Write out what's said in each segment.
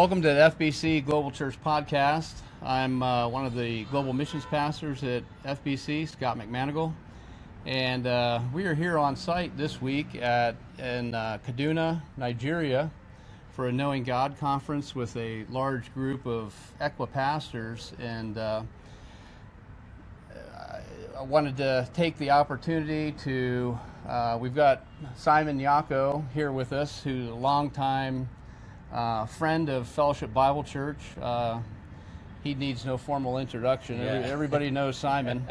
Welcome to the FBC Global Church Podcast. I'm one of the global missions pastors at FBC, Scott McManigal, and we are here on site this week in Kaduna, Nigeria, for a Knowing God conference with a large group of ECWA pastors, and I wanted to take the opportunity to, we've got Simon Yako here with us, who's a longtime friend of Fellowship Bible Church. He needs no formal introduction. Yeah. Everybody knows Simon.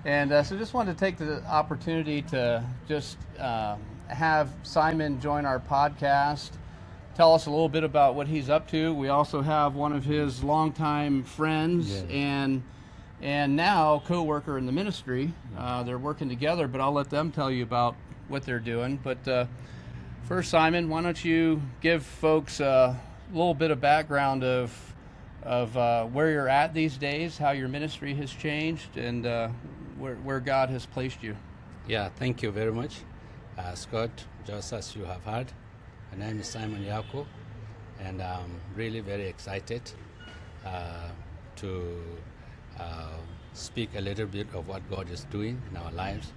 And so just wanted to take the opportunity to just have Simon join our podcast, tell us a little bit about what he's up to. We also have one of his longtime friends and now co-worker in the ministry. They're working together, but I'll let them tell you about what they're doing. But first, Simon, why don't you give folks a little bit of background of where you're at these days, how your ministry has changed, and where God has placed you. Yeah, thank you very much, Scott. Just as you have heard, my name is Simon Yako, and I'm really very excited to speak a little bit of what God is doing in our lives.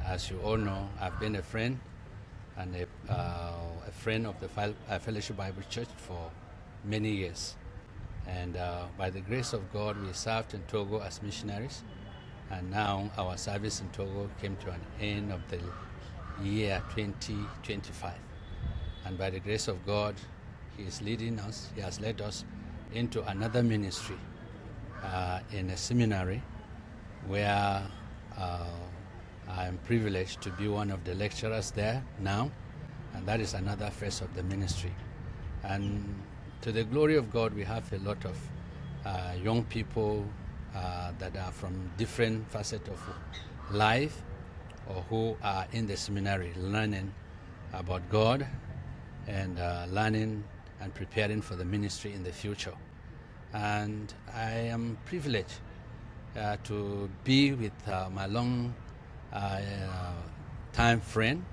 As you all know, I've been a friend and a friend of the Fellowship Bible Church for many years. And by the grace of God, we served in Togo as missionaries. And now our service in Togo came to an end of the year 2025. And by the grace of God, He is leading us. He has led us into another ministry in a seminary where I am privileged to be one of the lecturers there now, and that is another phase of the ministry. And to the glory of God, we have a lot of young people that are from different facets of life, or who are in the seminary learning about God and learning and preparing for the ministry in the future. And I am privileged to be with my long time friend,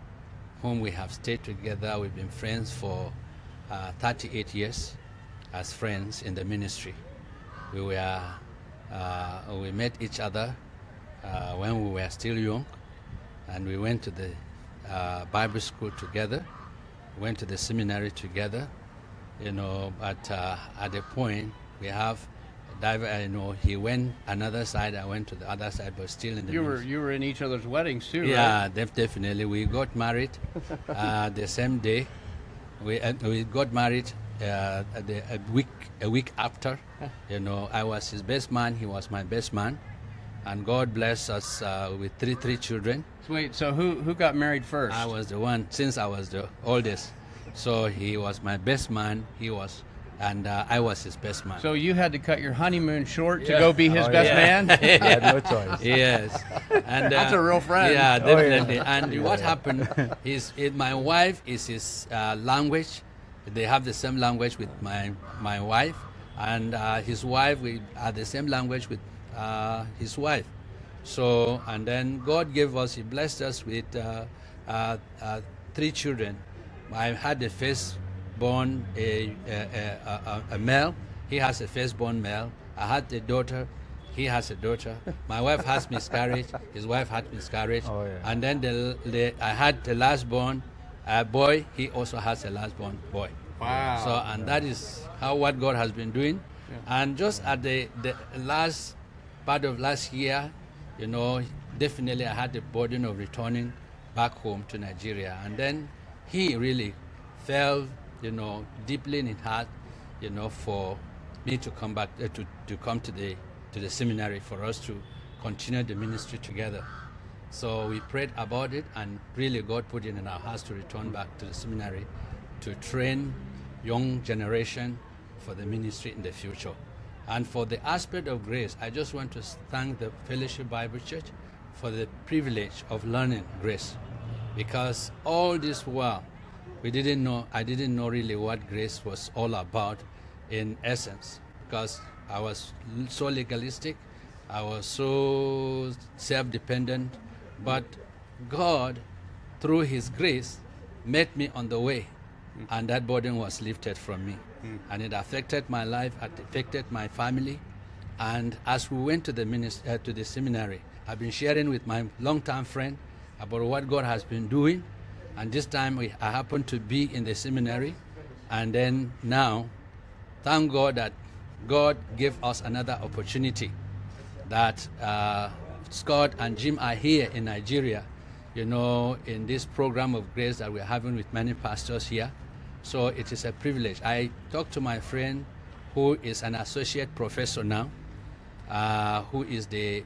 whom we have stayed together. We've been friends for 38 years as friends in the ministry. We met each other when we were still young, and we went to the Bible school together, went to the seminary together, but at the point we have he went another side, I went to the other side, but still in the ministry. You were in each other's weddings too, yeah, right? Definitely. We got married the same day. We got married a week after. I was his best man, he was my best man, and God blessed us with three children. Wait, so who got married first? I was the one, since I was the oldest. So he was my best man, and I was his best man. So you had to cut your honeymoon short to go be his best man? I had no choice. Yes. And that's a real friend. Yeah, definitely. And what happened is my wife is his language. They have the same language with my wife, and his wife, we are the same language with his wife. So, and then God gave us, He blessed us with 3 children. I had the firstborn, a male. He has a firstborn male. I had a daughter. He has a daughter. My wife has miscarriage. His wife had miscarriage. Oh, yeah. And then I had the lastborn boy. He also has a lastborn boy. Wow. So, and that is what God has been doing. Yeah. And just at the last part of last year, definitely I had the burden of returning back home to Nigeria. And then He really felt, deeply in His heart, for me to come back, to come to the seminary, for us to continue the ministry together. So we prayed about it, and really God put it in our hearts to return back to the seminary to train young generation for the ministry in the future. And for the aspect of grace, I just want to thank the Fellowship Bible Church for the privilege of learning grace, because all this while I didn't know really what grace was all about in essence, because I was so legalistic, I was so self-dependent, but God, through His grace, met me on the way, and that burden was lifted from me. and it affected my life, it affected my family. And as we went to the seminary, I've been sharing with my longtime friend about what God has been doing. And this time I happened to be in the seminary. And then now, thank God that God gave us another opportunity, that Scott and Jim are here in Nigeria, in this program of grace that we're having with many pastors here. So it is a privilege. I talked to my friend who is an associate professor now, who is the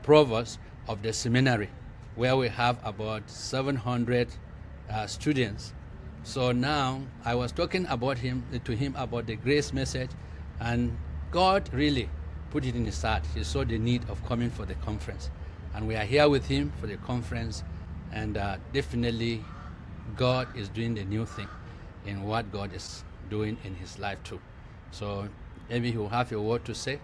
provost of the seminary, where we have about 700 students. So now I was talking to him about the grace message, and God really put it in his heart. He saw the need of coming for the conference, and we are here with him for the conference. And definitely, God is doing the new thing in what God is doing in his life too. So maybe he'll have a word to say.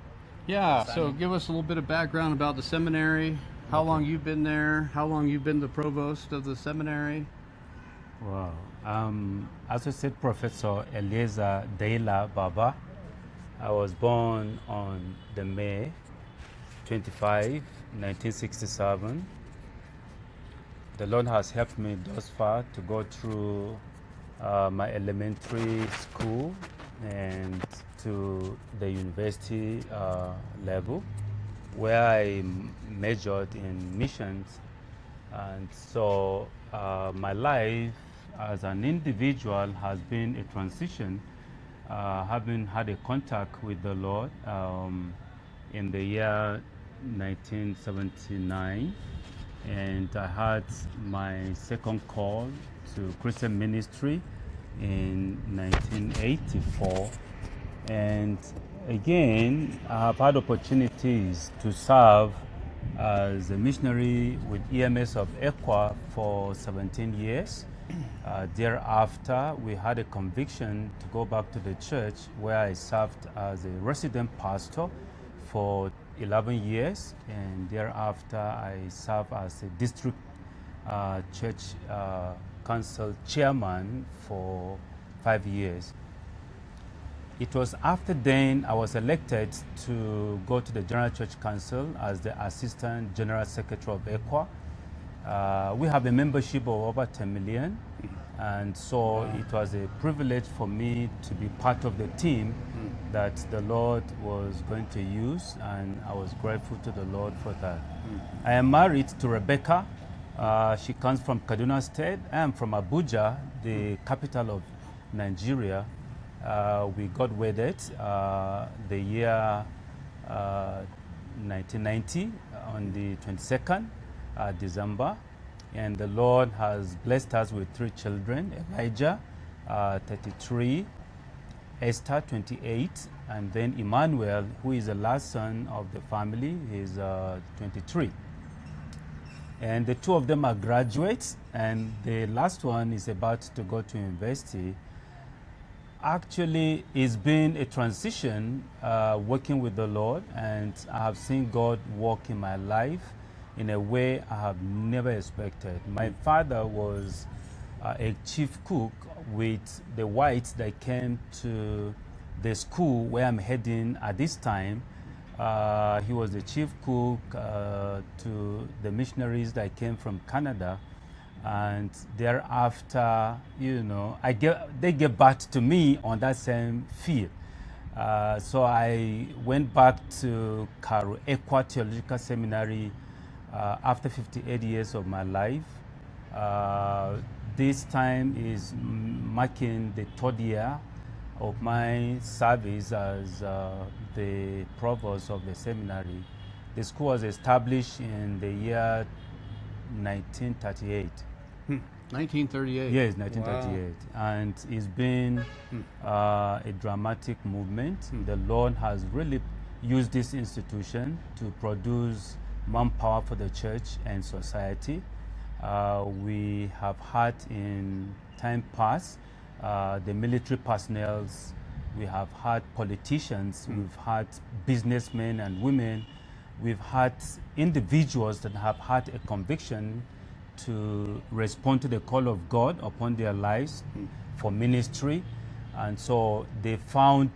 Yeah, so give us a little bit of background about the seminary, how long you've been there, how long you've been the provost of the seminary. Wow. Associate Professor Eliazar Daila Baba. I was born on the May 25, 1967. The Lord has helped me thus far to go through my elementary school and to the university level, where I majored in missions. And so my life as an individual has been a transition, having had a contact with the Lord in the year 1979, and I had my second call to Christian ministry in 1984. And again, I have had opportunities to serve as a missionary with EMS of Equa for 17 years. Thereafter, we had a conviction to go back to the church, where I served as a resident pastor for 11 years, and thereafter I served as a district church council chairman for 5 years. It was after then I was elected to go to the General Church Council as the Assistant General Secretary of Equa. We have a membership of over 10 million, and so it was a privilege for me to be part of the team that the Lord was going to use, and I was grateful to the Lord for that. I am married to Rebecca. She comes from Kaduna State. I am from Abuja, the capital of Nigeria. We got wedded the year 1990 on the 22nd December, and the Lord has blessed us with 3 children: Elijah, 33, Esther, 28, and then Emmanuel, who is the last son of the family. He's 23. And the 2 of them are graduates, and the last one is about to go to university. Actually, it's been a transition working with the Lord, and I have seen God work in my life in a way I have never expected. My father was a chief cook with the whites that came to the school where I'm heading at this time. He was the chief cook to the missionaries that came from Canada. And thereafter, they gave birth to me on that same field. So I went back to Equa Theological Seminary after 58 years of my life. This time is marking the 3rd year of my service as the provost of the seminary. The school was established in the year 1938. 1938. Yes, 1938. Wow. And it's been a dramatic movement. The Lord has really used this institution to produce manpower for the church and society. We have had in time past the military personnel, we have had politicians, we've had businessmen and women, we've had individuals that have had a conviction to respond to the call of God upon their lives for ministry. And so they found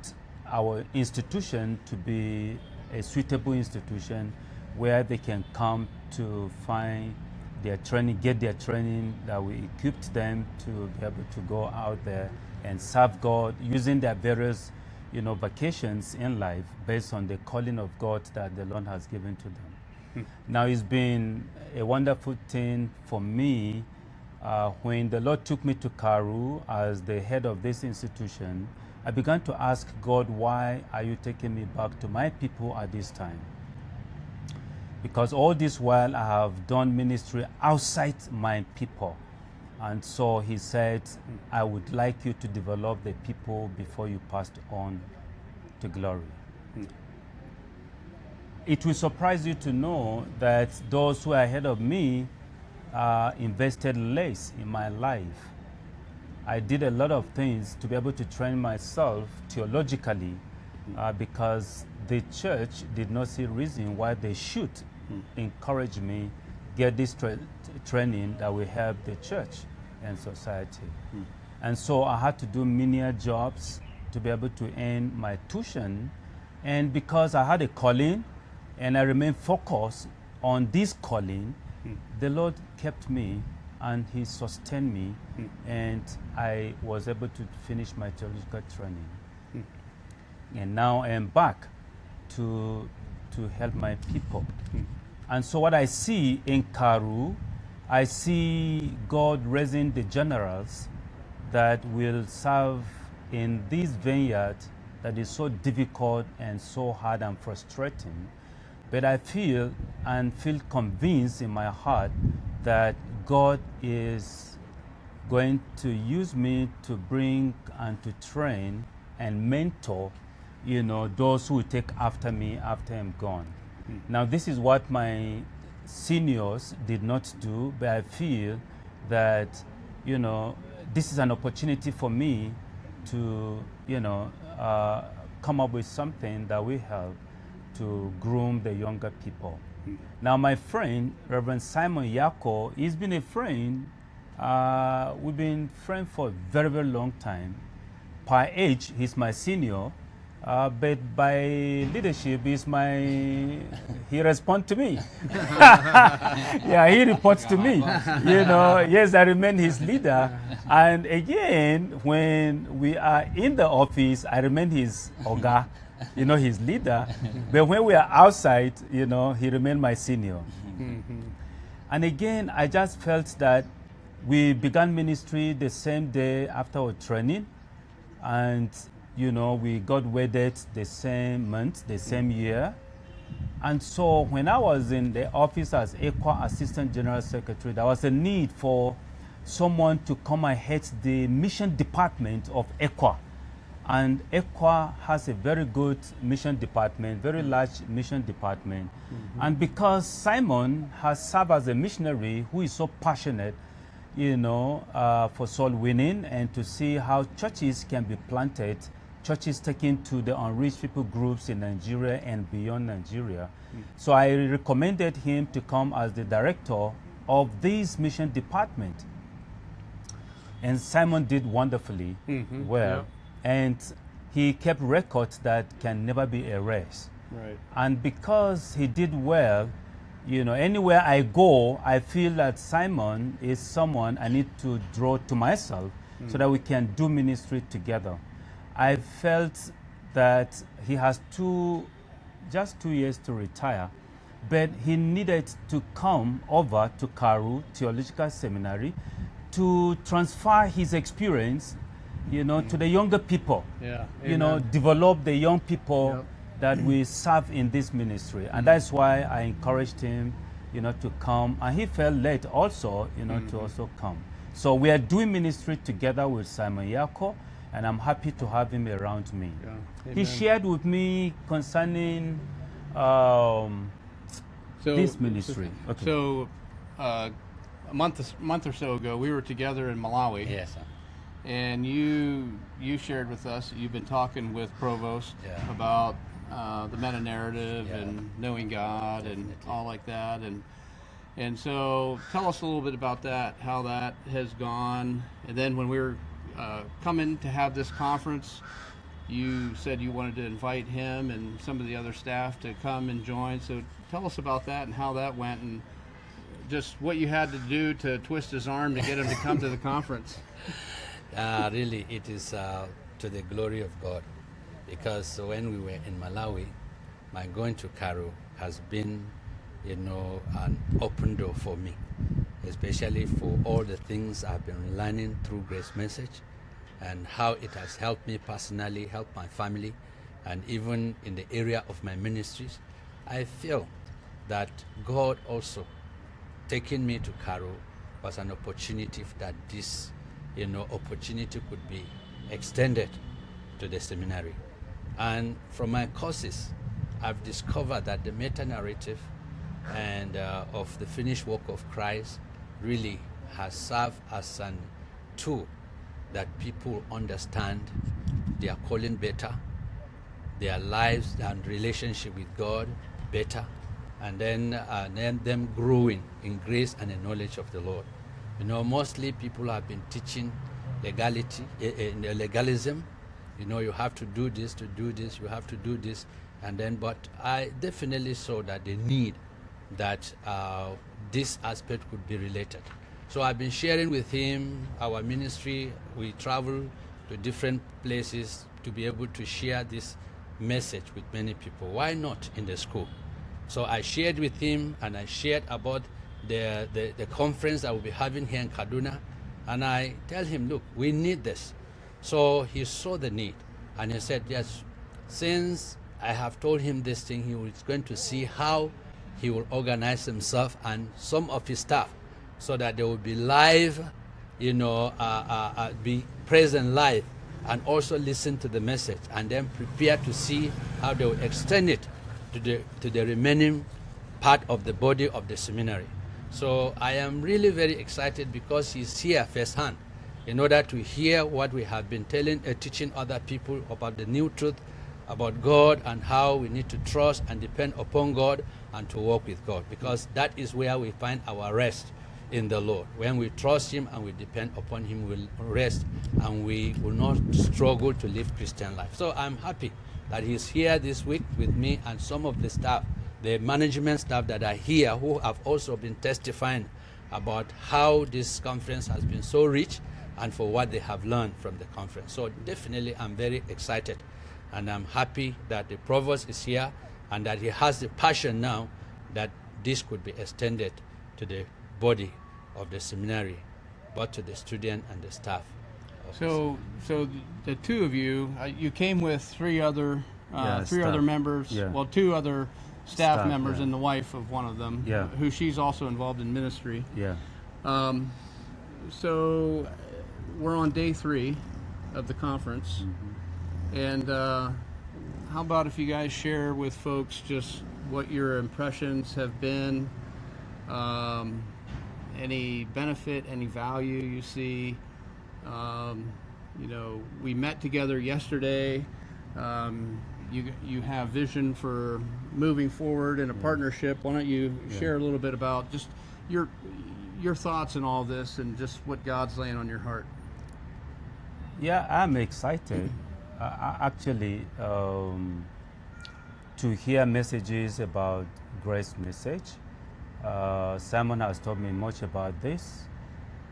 our institution to be a suitable institution where they can come to find their training, get their training, that we equipped them to be able to go out there and serve God using their various, vocations in life based on the calling of God that the Lord has given to them. Now, it's been a wonderful thing for me when the Lord took me to Karu as the head of this institution. I began to ask God, why are you taking me back to my people at this time? Because all this while I have done ministry outside my people. And so he said, I would like you to develop the people before you passed on to glory. It will surprise you to know that those who are ahead of me invested less in my life. I did a lot of things to be able to train myself theologically because the church did not see reason why they should encourage me get this training that will help the church and society. And so I had to do menial jobs to be able to earn my tuition. And because I had a calling and I remained focused on this calling, the Lord kept me and he sustained me, and I was able to finish my theological training. And now I am back to help my people. And so what I see in Karu, I see God raising the generals that will serve in this vineyard that is so difficult and so hard and frustrating. But I feel convinced in my heart that God is going to use me to bring and to train and mentor, those who will take after me after I'm gone. Now, this is what my seniors did not do, but I feel that, this is an opportunity for me to, come up with something that will help to groom the younger people. Now, my friend, Reverend Simon Yako, he's been a friend. We've been friends for a very, very long time. By age, he's my senior. But by leadership, he responds to me. Yeah, he reports to me. Yes, I remain his leader. And again, when we are in the office, I remain his oga, his leader. But when we are outside, he remained my senior. And again, I just felt that we began ministry the same day after our training. And we got wedded the same month, the same year. And so when I was in the office as EQUA Assistant General Secretary, there was a need for someone to come and head the mission department of EQUA. And EQUA has a very good mission department, very large mission department. And because Simon has served as a missionary who is so passionate, for soul winning and to see how churches can be planted, churches taken to the unreached people groups in Nigeria and beyond Nigeria. So I recommended him to come as the director of this mission department. And Simon did wonderfully well. And he kept records that can never be erased. Right. And because he did well, anywhere I go, I feel that Simon is someone I need to draw to myself so that we can do ministry together. I felt that he has just 2 years to retire, but he needed to come over to Karu Theological Seminary to transfer his experience, to the younger people. Yeah. Develop the young people that we serve in this ministry. And that's why I encouraged him, to come. And he felt led also, to also come. So we are doing ministry together with Simon Yako, and I'm happy to have him around me. Yeah. He shared with me concerning this ministry. So a month or so ago, we were together in Malawi. Yes, sir. And you shared with us that you've been talking with Provost about the meta narrative and knowing God and all like that. And so tell us a little bit about that, how that has gone. And then when we were coming to have this conference, you said you wanted to invite him and some of the other staff to come and join. So tell us about that and how that went, and just what you had to do to twist his arm to get him to come to the conference. Really, it is to the glory of God, because when we were in Malawi, my going to Cairo has been, an open door for me, especially for all the things I've been learning through Grace Message, and how it has helped me personally, helped my family, and even in the area of my ministries. I feel that God also taking me to Cairo was an opportunity that this, opportunity could be extended to the seminary. And from my courses, I've discovered that the meta-narrative and of the finished work of Christ really has served as an tool that people understand their calling better, their lives and relationship with God better, and then them growing in grace and in knowledge of the Lord. Mostly people have been teaching legalism. You have to do this to do this, you have to do this, but I definitely saw that the need that this aspect could be related. So I've been sharing with him our ministry. We travel to different places to be able to share this message with many people. Why not in the school? So I shared with him, and I shared about the conference that we'll be having here in Kaduna, and I tell him, look, we need this. So he saw the need, and he said, yes, since I have told him this thing, he is going to see how he will organize himself and some of his staff, so that they will be live, be present live, and also listen to the message, and then prepare to see how they will extend it to the remaining part of the body of the seminary. So I am really very excited, because he's here firsthand in order to hear what we have been teaching other people about the new truth about God, and how we need to trust and depend upon God and to walk with God, because that is where we find our rest in the Lord. When we trust Him and we depend upon Him, we'll rest, and we will not struggle to live Christian life. So I'm happy that he's here this week with me, and some of the staff, the management staff that are here, who have also been testifying about how this conference has been so rich and for what they have learned from the conference. So definitely I'm very excited, and I'm happy that the provost is here, and that he has the passion now that this could be extended to the body of the seminary, but to the student and the staff. So the two of you, you came with three other members. Yeah. Well, two other staff members, yeah. and the wife of one of them, Yeah. who she's also involved in ministry. Yeah. So we're on day 3 of the conference, and how about if you guys share with folks just what your impressions have been, any benefit, any value you see. We met together yesterday. You have vision for moving forward in a partnership. Why don't you share a little bit about just your thoughts in all this, and just what God's laying on your heart? Yeah, I'm excited actually to hear messages about Grace Message. Simon has told me much about this.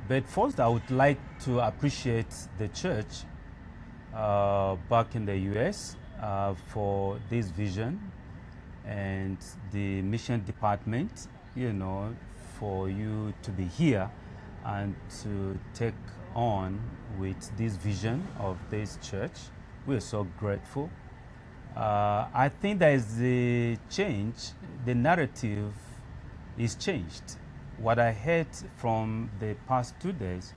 But first, I would like to appreciate the church back in the U.S. For this vision, and the mission department, for you to be here and to take on with this vision of this church. We're so grateful. I think there is a change. The narrative is changed. What I heard from the past 2 days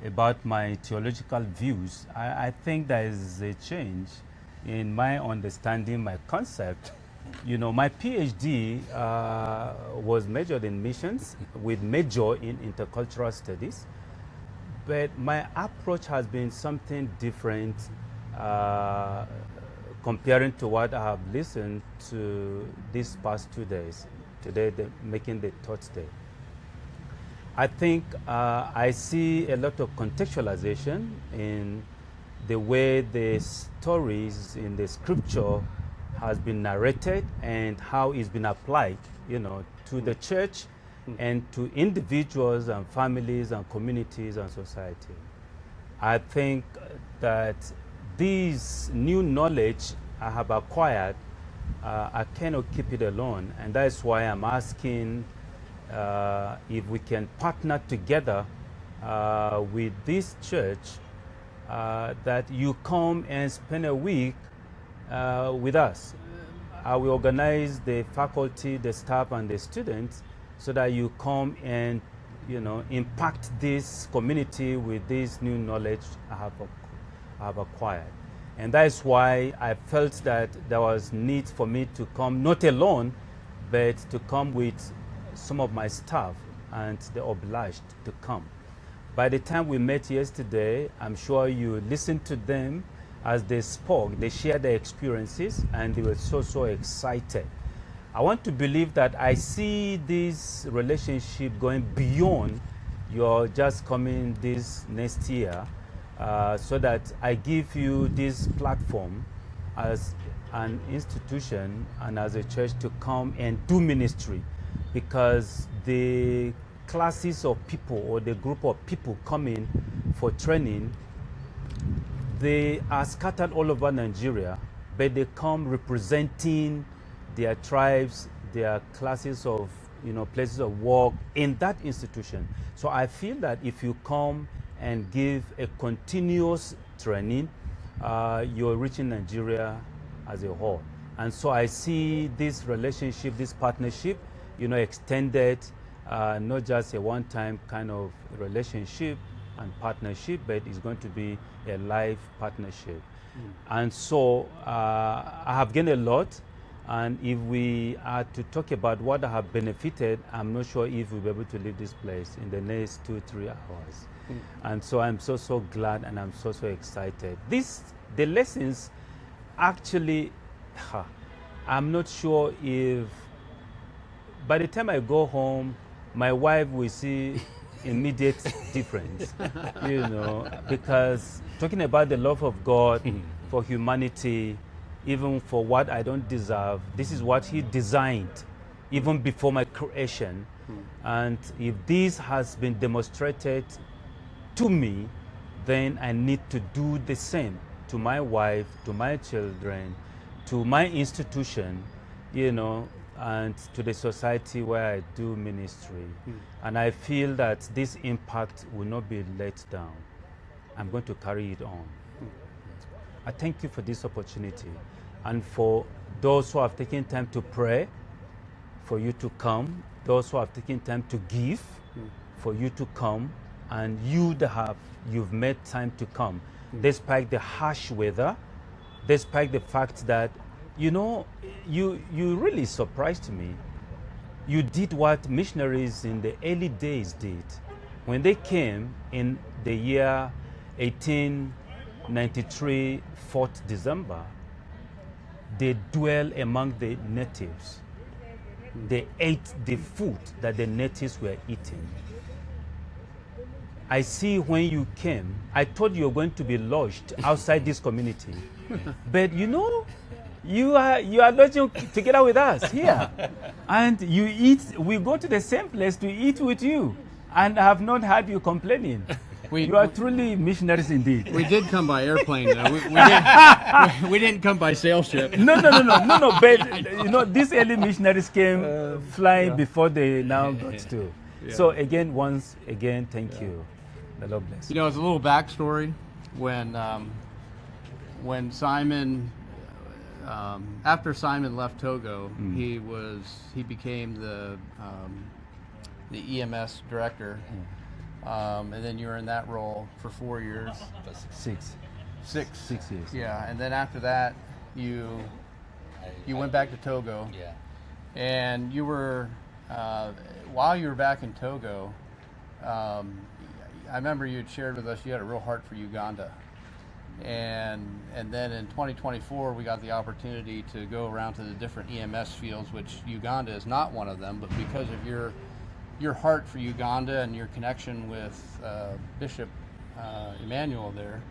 about my theological views, I think there is a change in my understanding, my concept. My PhD was majored in missions with major in intercultural studies, but my approach has been something different comparing to what I have listened to these past 2 days. Today, making the third day. I think I see a lot of contextualization in the way the stories in the scripture has been narrated and how it's been applied, to the church and to individuals and families and communities and society. I think that this new knowledge I have acquired, I cannot keep it alone, and that's why I'm asking if we can partner together with this church, that you come and spend a week with us. I will organize the faculty, the staff, and the students so that you come and impact this community with this new knowledge I have acquired. And that's why I felt that there was need for me to come, not alone, but to come with some of my staff, and they're obliged to come. By the time we met yesterday, I'm sure you listened to them as they spoke. They shared their experiences, and they were so excited. I want to believe that I see this relationship going beyond your just coming this next year, so that I give you this platform as an institution and as a church to come and do ministry, because the classes of people or the group of people coming for training, they are scattered all over Nigeria, but they come representing their tribes, their classes of, places of work in that institution. So I feel that if you come and give a continuous training, you're reaching Nigeria as a whole. And so I see this relationship, this partnership, extended, not just a one-time kind of relationship and partnership, but it's going to be a life partnership. And so I have gained a lot. And if we are to talk about what I have benefited, I'm not sure if we'll be able to leave this place in the next 2-3 hours. And so I'm so glad, and I'm so excited. The lessons, actually, I'm not sure if by the time I go home, my wife will see immediate difference, because talking about the love of God for humanity, even for what I don't deserve, this is what He designed even before my creation. And if this has been demonstrated to me, then I need to do the same to my wife, to my children, to my institution, and to the society where I do ministry. And I feel that this impact will not be let down. I'm going to carry it on. I thank you for this opportunity, and for those who have taken time to pray, for you to come, those who have taken time to give, for you to come, and you've made time to come, despite the harsh weather, despite the fact that, you really surprised me. You did what missionaries in the early days did. When they came in the year 1893, 4th December, they dwell among the natives. They ate the food that the natives were eating. I see when you came, I thought you were going to be lodged outside this community. But you are lodging together with us here. And you eat, we go to the same place to eat with you. And I have not heard you complaining. You are truly missionaries indeed. We did come by airplane, though. We didn't come by sail ship. No. But these early missionaries came flying before they now got to. Yeah. So once again, thank you. The Lord bless. It's a little backstory. When Simon, after Simon left Togo, he became the EMS director. And then you were in that role for 4 years. 6 years. Yeah, and then after that, you went back to Togo. Yeah. And you were, while you were back in Togo, I remember you had shared with us you had a real heart for Uganda. And then in 2024, we got the opportunity to go around to the different EMS fields, which Uganda is not one of them, but because of your your heart for Uganda and your connection with Bishop Emmanuel there.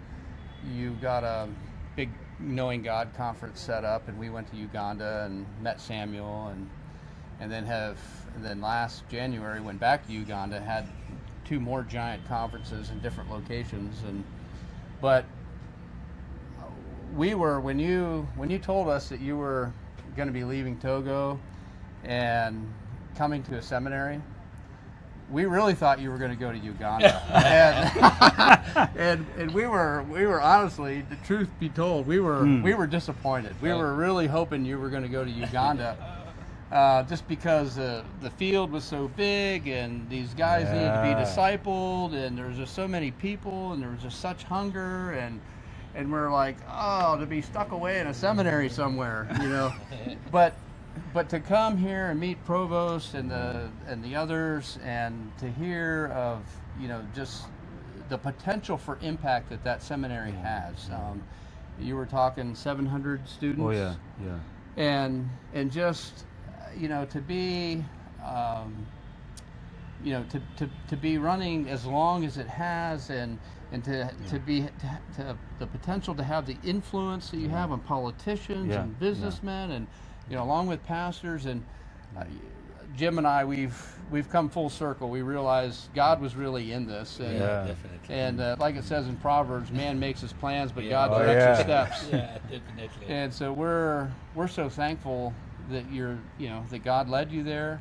You got a big Knowing God conference set up, and we went to Uganda and met Samuel, and then last January went back to Uganda, had 2 more giant conferences in different locations, but we were, when you told us that you were going to be leaving Togo and coming to a seminary, we really thought you were going to go to Uganda. and we were honestly, the truth be told, we were disappointed. We were really hoping you were going to go to Uganda, just because the field was so big and these guys needed to be discipled, and there was just so many people, and there was just such hunger, and we're like, oh, to be stuck away in a seminary somewhere, you know. But to come here and meet Provost and the others, and to hear of, you know, just the potential for impact that seminary has. You were talking 700 students. Oh yeah. And just, you know, to be, you know, to be running as long as it has, and to have the potential to have the influence that you have on politicians and businessmen, and, you know, along with pastors, and Jim and I, we've come full circle. We realize God was really in this, and, Definitely. and like it says in Proverbs, man makes his plans, but God directs his steps. Yeah, definitely. And so we're so thankful that that God led you there.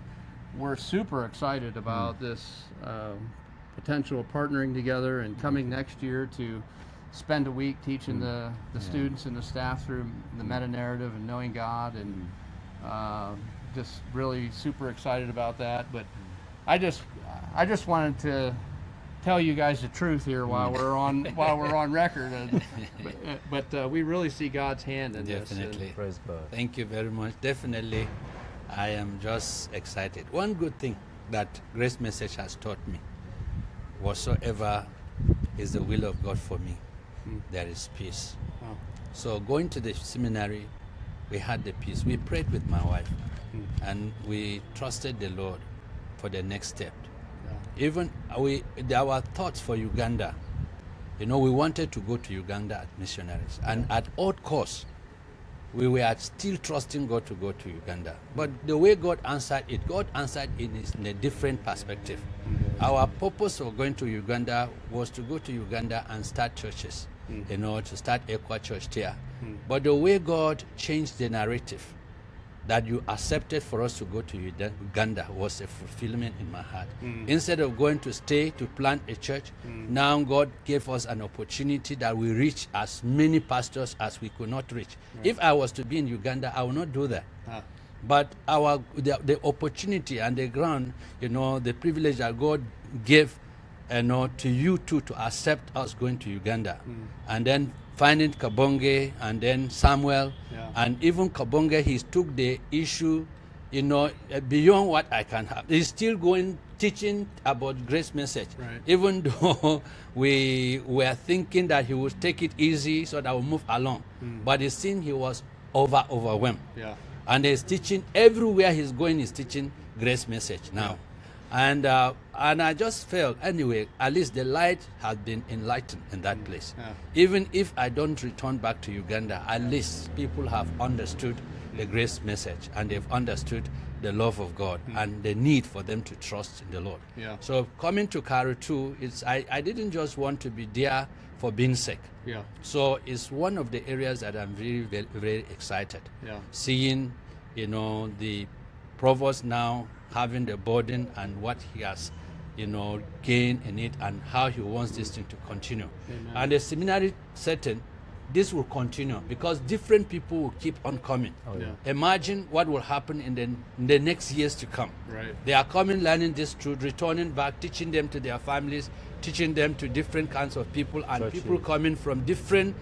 We're super excited about this potential of partnering together and coming next year to spend a week teaching the students and the staff through the meta narrative and knowing God, and just really super excited about that. But I just wanted to tell you guys the truth here while we're on record, but we really see God's hand in this. Definitely. Praise God. Thank you very much. Definitely, I am just excited. One good thing that Grace Message has taught me: whatsoever is the will of God for me, there is peace. Wow. So going to the seminary, we had the peace. We prayed with my wife, and we trusted the Lord for the next step. Even our thoughts for Uganda, you know, we wanted to go to Uganda as missionaries, and at all costs, we were still trusting God to go to Uganda. But the way God answered it in a different perspective. Our purpose of going to Uganda was to go to Uganda and start churches, you know, to start Equa Church there. But the way God changed the narrative, that you accepted for us to go to Uganda, was a fulfillment in my heart. Instead of going to stay to plant a church, now God gave us an opportunity that we reach as many pastors as we could not reach. If I was to be in Uganda, I would not do that. But the opportunity and the ground, you know, the privilege that God gave, you know, to you too, to accept us going to Uganda, and then finding Kabonge, and then Samuel, and even Kabonge, he took the issue, you know, beyond what I can have. He's still going teaching about Grace Message, even though we were thinking that he would take it easy so that we'll move along. But it seemed he was overwhelmed. And he's teaching everywhere he's going. He's teaching Grace Message now. And I just felt, anyway, at least the light has been enlightened in that place. Even if I don't return back to Uganda, at least people have understood the Grace Message, and they've understood the love of God and the need for them to trust in the Lord. So coming to Karu too, I didn't just want to be there for being sake. So it's one of the areas that I'm really very, very excited. Seeing, you know, the provost now having the burden and what he has, you know, gained in it, and how he wants this thing to continue. And the seminary setting, this will continue because different people will keep on coming. Imagine what will happen in the next years to come. They are coming, learning this truth, returning back, teaching them to their families, teaching them to different kinds of people, and people coming from different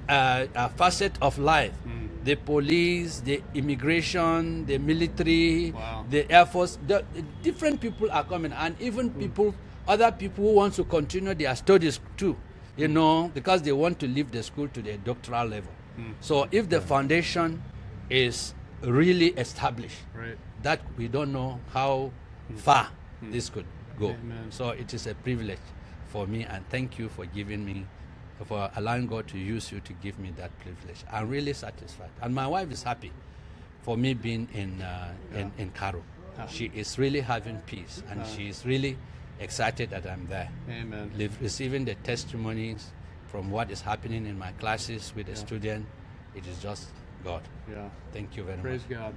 facets of life. The police, the immigration, the military, the Air Force, the different people are coming, and even people, other people who want to continue their studies too, you know, because they want to leave the school to the doctoral level. So if the foundation is really established, that we don't know how far this could go. Amen. So it is a privilege for me, and thank you for giving me, for allowing God to use you to give me that privilege. I'm really satisfied, and my wife is happy for me being in Cairo. She is really having peace, and she is really excited that I'm there. Amen. Receiving the testimonies from what is happening in my classes with the student. It is just God. Yeah. Thank you very Praise much. God.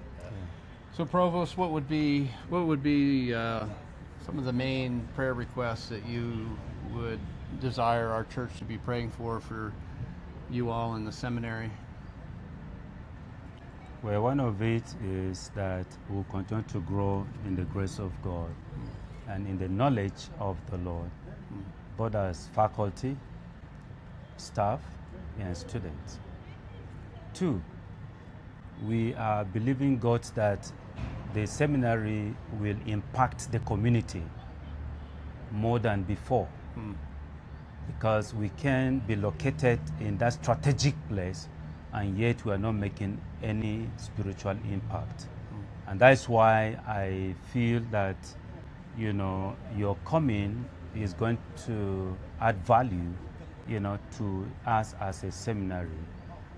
So, Provost, what would be some of the main prayer requests that you would desire our church to be praying for you all in the seminary? Well, one of it is that we'll continue to grow in the grace of God and in the knowledge of the Lord, both as faculty, staff, and students. 2, we are believing God that the seminary will impact the community more than before, because we can be located in that strategic place and yet we are not making any spiritual impact. And that's why I feel that, you know, your coming is going to add value, you know, to us as a seminary.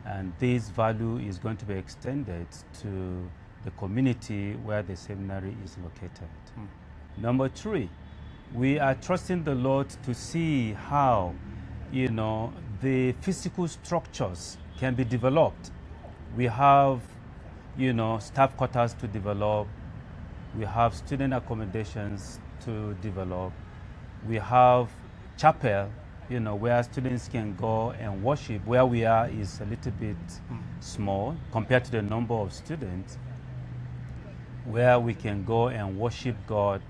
And this value is going to be extended to the community where the seminary is located. Number 3, we are trusting the Lord to see how, you know, the physical structures can be developed. We have, you know, staff quarters to develop. We have student accommodations to develop. We have chapel, you know, where students can go and worship. Where we are is a little bit small compared to the number of students, where we can go and worship God.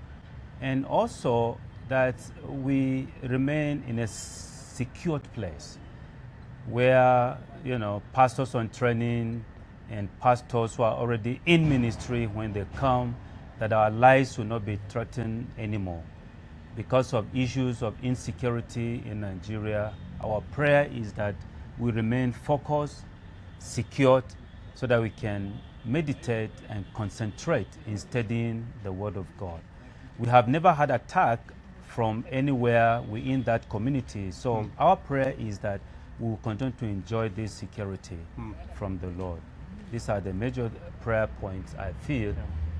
And also that we remain in a secured place where, you know, pastors on training and pastors who are already in ministry, when they come, that our lives will not be threatened anymore. Because of issues of insecurity in Nigeria, our prayer is that we remain focused, secured, so that we can meditate and concentrate in studying the Word of God. We have never had attack from anywhere within that community, so our prayer is that we will continue to enjoy this security from the Lord. These are the major prayer points I feel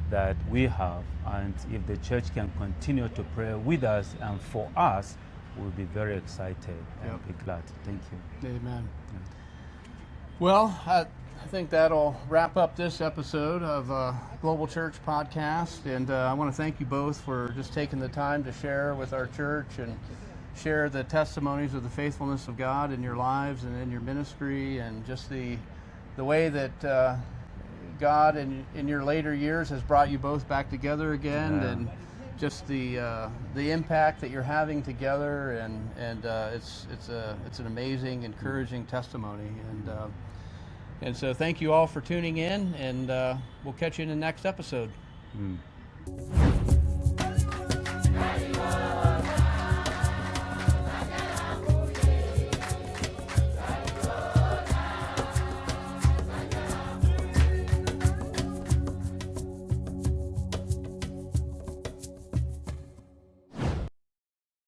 that we have, and if the church can continue to pray with us and for us, we'll be very excited and be glad. Thank you. Amen. Well, I think that'll wrap up this episode of Global Church Podcast, and I want to thank you both for just taking the time to share with our church and share the testimonies of the faithfulness of God in your lives and in your ministry, and just the way that God in your later years has brought you both back together again, and just the impact that you're having together, and it's an amazing, encouraging testimony, and so thank you all for tuning in, and we'll catch you in the next episode.